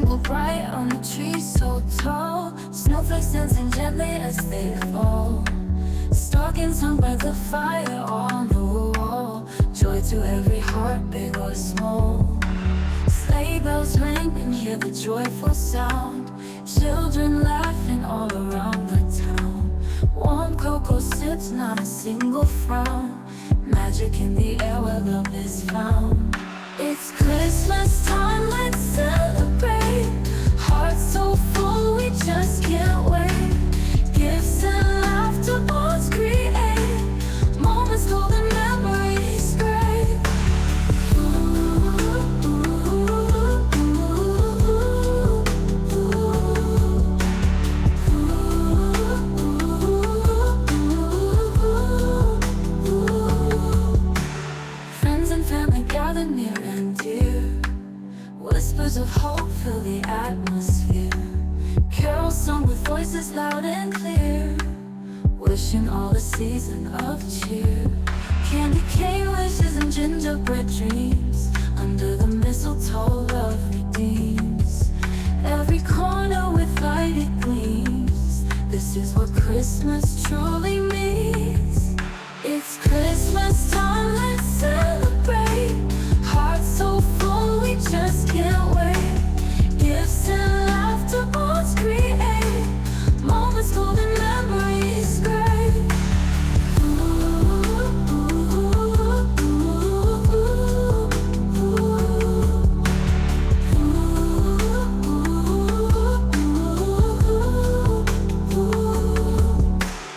twinkle bright on a tree so tall. Snowflakes dancing gently as they fall. Stockings hung by the fire on the wall. Joy to every heart, big or small. Sleigh bells ring and hear the joyful sound. Children laughing all around the town. Warm cocoa sips, not a single frown. Magic in the air where love is found. It's Christmas time, let's celebrate. Hearts so full, we just can't wait. Gifts and laughter, bonds create. Moments golden, memories great. Friends and family gather near and dear. Whispers of hope fill the atmosphere. Carols sung with voices loud and clear. Wishing all a season of cheer. Candy cane wishes and gingerbread dreams. Under the mistletoe love redeems. Every corner with light it gleams. This is what Christmas truly means. It's Christmas time, let's celebrate. Hearts so full, we just can't wait. Gifts and laughter, bonds create. Moments golden, memories great.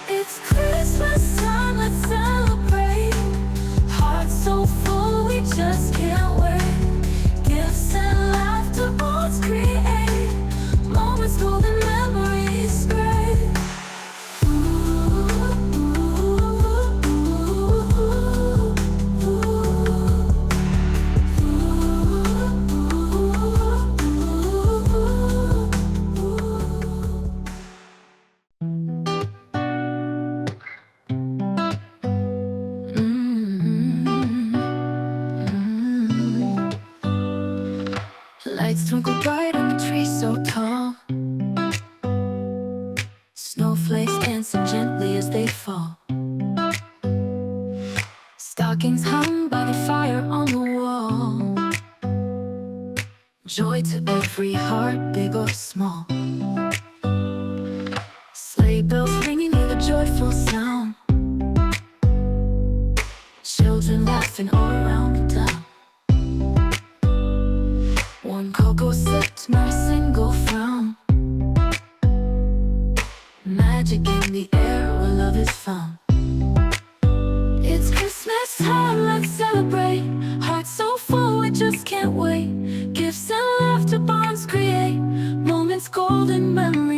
It's Christmas time, let's celebrate. Hearts so full, we just can't wait. Gifts and laughter, bonds create. Moments golden, memories great. Lights twinkle bright on a tree so tall. Snowflakes dancing gently as they fall. Stockings hung by the fire on the wall. Joy to every heart, big or small. Sleigh bells ringing, hear the joyful sound. Children laughing all around the town. Warm cocoa sipped, not a single frown. Magic in the air where love is found. It's Christmas time, let's celebrate. Hearts so full, we just can't wait. Gifts and laughter, bonds create. Moments golden, memories